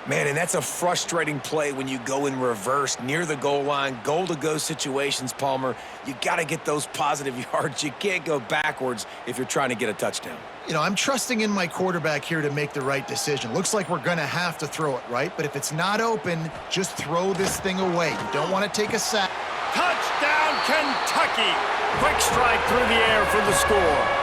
Man, and that's a frustrating play when you go in reverse near the goal line, goal-to-go situations, Palmer. You got to get those positive yards. You can't go backwards if you're trying to get a touchdown. You know, I'm trusting in my quarterback here to make the right decision. Looks like we're going to have to throw it, right? But if it's not open, just throw this thing away. You don't want to take a sack. Touchdown, Kentucky! Quick strike through the air for the score.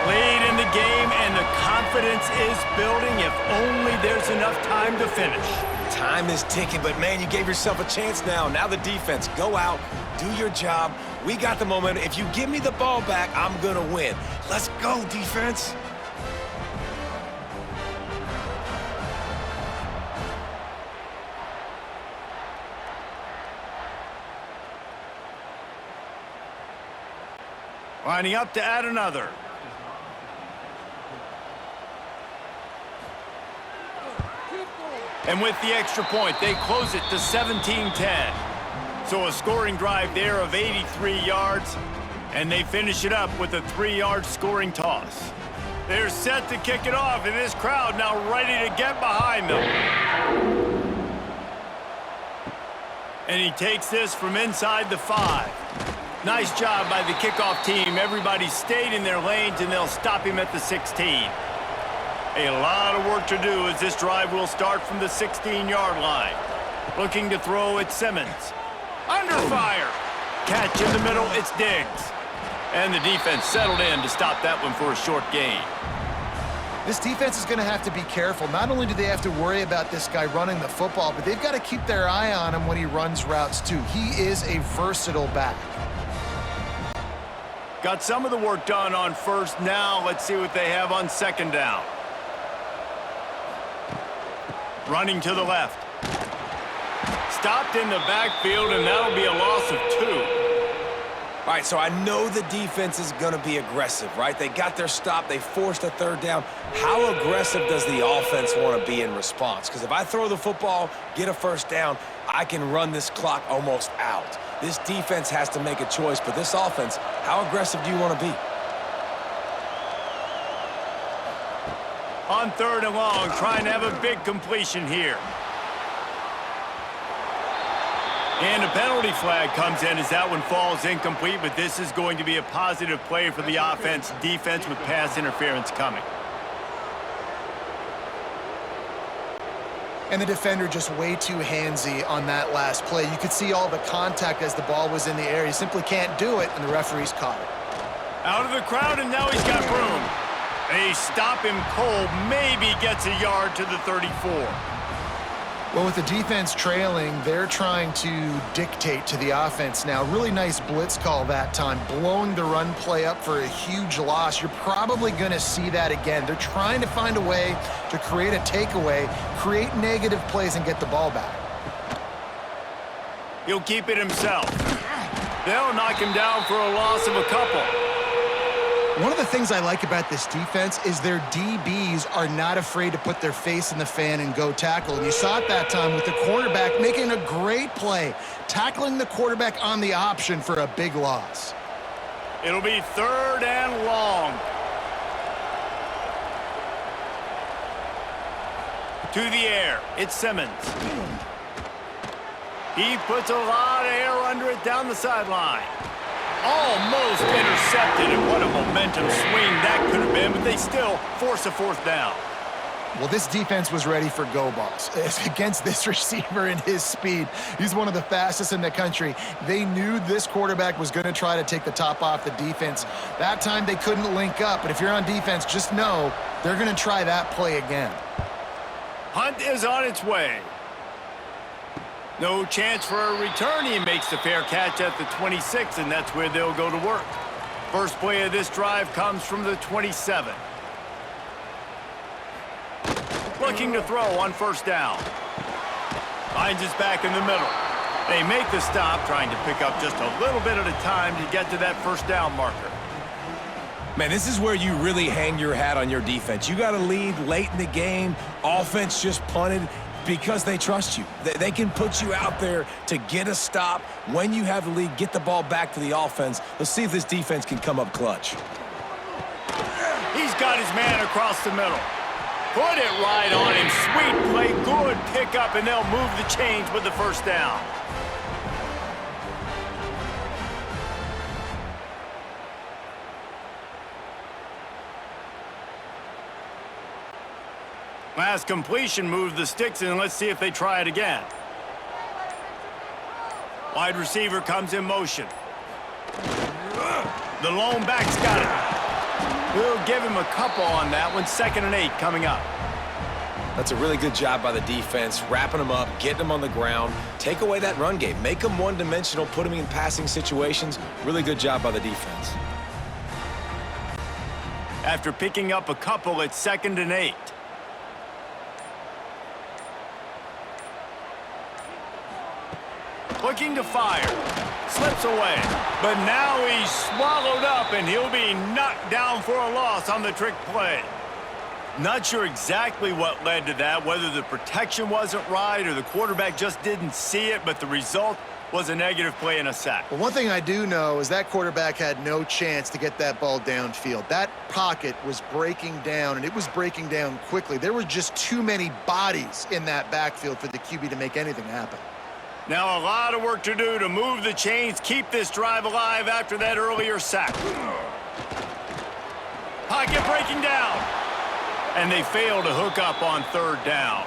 Lead in the game, and the confidence is building if only there's enough time to finish. Time is ticking, but, man, you gave yourself a chance now. Now the defense, go out, do your job. We got the momentum. If you give me the ball back, I'm going to win. Let's go, defense. Lining up to add another. And with the extra point, they close it to 17-10. So a scoring drive there of 83 yards, and they finish it up with a 3-yard scoring toss. They're set to kick it off, and this crowd now ready to get behind them. And he takes this from inside the 5. Nice job by the kickoff team. Everybody stayed in their lanes, and they'll stop him at the 16. A lot of work to do as this drive will start from the 16-yard line. Looking to throw at Simmons. Under fire. Catch in the middle, it's Diggs. And the defense settled in to stop that one for a short gain. This defense is going to have to be careful. Not only do they have to worry about this guy running the football, but they've got to keep their eye on him when he runs routes too. He is a versatile back. Got some of the work done on 1st. Now let's see what they have on 2nd down. Running to the left. stopped in the backfield, and that'll be a loss of 2. All right, so I know the defense is going to be aggressive, right? They got their stop. They forced a third down. How aggressive does the offense want to be in response? Because if I throw the football, get a first down, I can run this clock almost out. This defense has to make a choice, but this offense, how aggressive do you want to be? On 3rd and long, trying to have a big completion here. And a penalty flag comes in as that one falls incomplete, but this is going to be a positive play for the offense. Defense with pass interference coming. And the defender just way too handsy on that last play. You could see all the contact as the ball was in the air. He simply can't do it, and the referee's caught it. Out of the crowd, and now he's got room. They stop him cold, maybe gets a yard to the 34. Well, with the defense trailing, they're trying to dictate to the offense now. Really nice blitz call that time, blowing the run play up for a huge loss. You're probably going to see that again. They're trying to find a way to create a takeaway, create negative plays, and get the ball back. He'll keep it himself. They'll knock him down for a loss of a couple. One of the things I like about this defense is their DBs are not afraid to put their face in the fan and go tackle. And you saw it that time with the quarterback making a great play, tackling the quarterback on the option for a big loss. It'll be 3rd and long. To the air, it's Simmons. He puts a lot of air under it down the sideline. Almost intercepted, and what a momentum swing that could have been, but they still force a 4th down. Well, this defense was ready for go balls. Against this receiver and his speed, he's one of the fastest in the country. They knew this quarterback was going to try to take the top off the defense. That time they couldn't link up, but if you're on defense, just know they're going to try that play again. Hunt is on its way. No chance for a return. He makes the fair catch at the 26, and that's where they'll go to work. First play of this drive comes from the 27. Looking to throw on 1st down. Finds his back in the middle. They make the stop, trying to pick up just a little bit at a time to get to that 1st down marker. Man, this is where you really hang your hat on your defense. You got to lead late in the game. Offense just punted because they trust you. They can put you out there to get a stop. When you have the lead, get the ball back to the offense. Let's see if this defense can come up clutch. He's got his man across the middle. Put it right on him. Sweet play, good pickup, and they'll move the chains with the 1st down. Last completion moved the sticks in. Let's see if they try it again. Wide receiver comes in motion. The lone back's got it. We'll give him a couple on that one. 2nd and 8 coming up. That's a really good job by the defense, wrapping them up, getting them on the ground. Take away that run game. Make them one-dimensional, put them in passing situations. Really good job by the defense. After picking up a couple, it's 2nd and 8. Looking to fire. Slips away. But now he's swallowed up, and he'll be knocked down for a loss on the trick play. Not sure exactly what led to that, whether the protection wasn't right or the quarterback just didn't see it, but the result was a negative play and a sack. Well, one thing I do know is that quarterback had no chance to get that ball downfield. That pocket was breaking down, and it was breaking down quickly. There were just too many bodies in that backfield for the QB to make anything happen. Now a lot of work to do to move the chains, keep this drive alive after that earlier sack. Pocket breaking down. And they fail to hook up on 3rd down.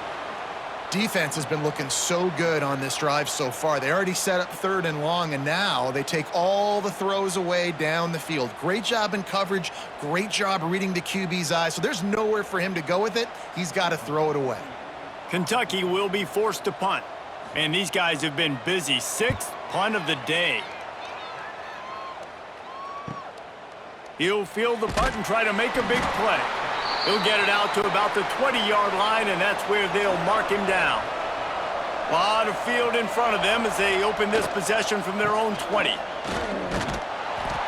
Defense has been looking so good on this drive so far. They already set up 3rd and long, and now they take all the throws away down the field. Great job in coverage, great job reading the QB's eyes, so there's nowhere for him to go with it. He's got to throw it away. Kentucky will be forced to punt. And these guys have been busy. 6th punt of the day. He'll field the punt and try to make a big play. He'll get it out to about the 20-yard line, and that's where they'll mark him down. A lot of field in front of them as they open this possession from their own 20.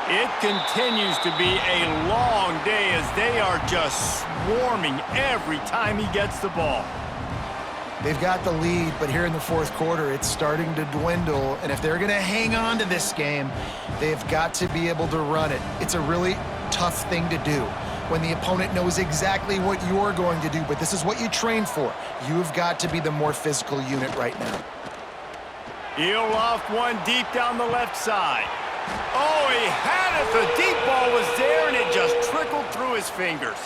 It continues to be a long day as they are just swarming every time he gets the ball. They've got the lead, but here in the fourth quarter, it's starting to dwindle. And if they're going to hang on to this game, they've got to be able to run it. It's a really tough thing to do when the opponent knows exactly what you're going to do, but this is what you train for. You've got to be the more physical unit right now. He'll loft one deep down the left side. Oh, he had it. The deep ball was there, and it just trickled through his fingers.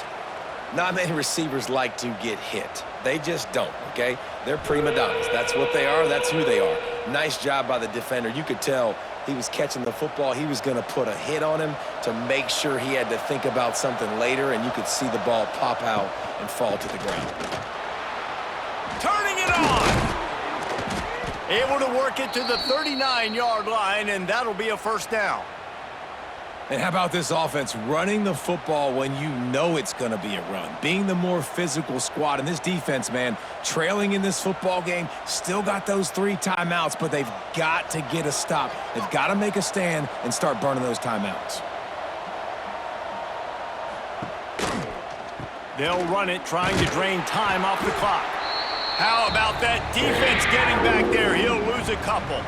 Not many receivers like to get hit. They just don't, okay? They're prima donnas. That's what they are. That's who they are. Nice job by the defender. You could tell he was catching the football. He was going to put a hit on him to make sure he had to think about something later, and you could see the ball pop out and fall to the ground. Turning it on. Able to work it to the 39-yard line, and that'll be a first down. And how about this offense running the football when you know it's going to be a run? Being the more physical squad. And this defense, man, trailing in this football game, still got those 3 timeouts, but they've got to get a stop. They've got to make a stand and start burning those timeouts. They'll run it, trying to drain time off the clock. How about that defense getting back there? He'll lose a couple.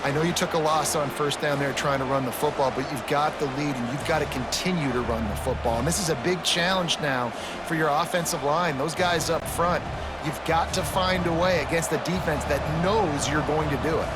I know you took a loss on first down there trying to run the football, but you've got the lead, and you've got to continue to run the football. And this is a big challenge now for your offensive line. Those guys up front, you've got to find a way against the defense that knows you're going to do it.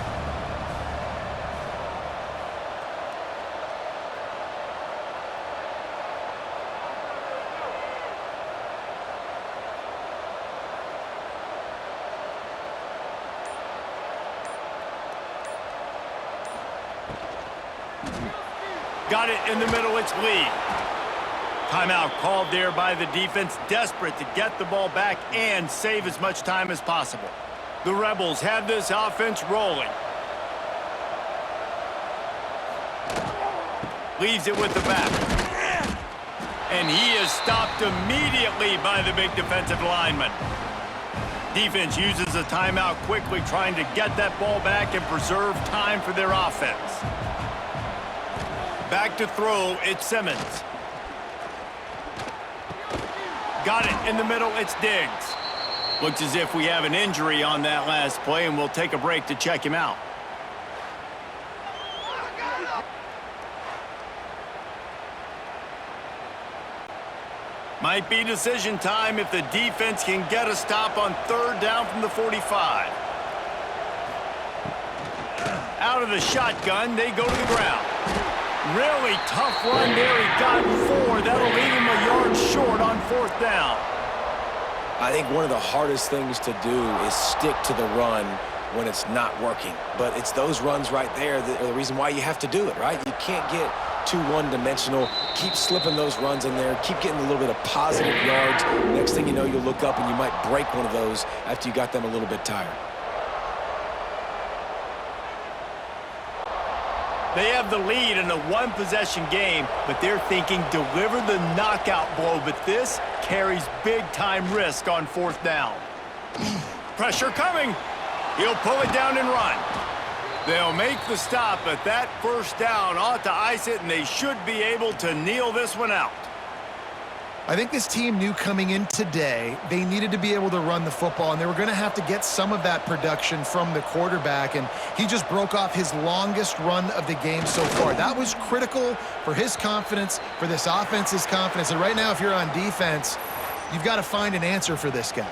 Got it in the middle, it's Lee. Timeout called there by the defense, desperate to get the ball back and save as much time as possible. The Rebels have this offense rolling. Leaves it with the back. And he is stopped immediately by the big defensive lineman. Defense uses a timeout quickly, trying to get that ball back and preserve time for their offense. Back to throw, it's Simmons. Got it in the middle, it's Diggs. Looks as if we have an injury on that last play, and we'll take a break to check him out. Might be decision time if the defense can get a stop on third down from the 45. Out of the shotgun, they go to the ground. Really tough run there. He got 4. That'll leave him a yard short on fourth down. I think one of the hardest things to do is stick to the run when it's not working. But it's those runs right there that are the reason why you have to do it, right? You can't get too one-dimensional. Keep slipping those runs in there. Keep getting a little bit of positive yards. Next thing you know, you'll look up and you might break one of those after you got them a little bit tired. They have the lead in a one-possession game, but they're thinking deliver the knockout blow, but this carries big-time risk on fourth down. Pressure coming. He'll pull it down and run. They'll make the stop, but that first down ought to ice it, and they should be able to kneel this one out. I think this team knew coming in today they needed to be able to run the football, and they were going to have to get some of that production from the quarterback, and he just broke off his longest run of the game so far. That was critical for his confidence, for this offense's confidence, and right now if you're on defense, you've got to find an answer for this guy.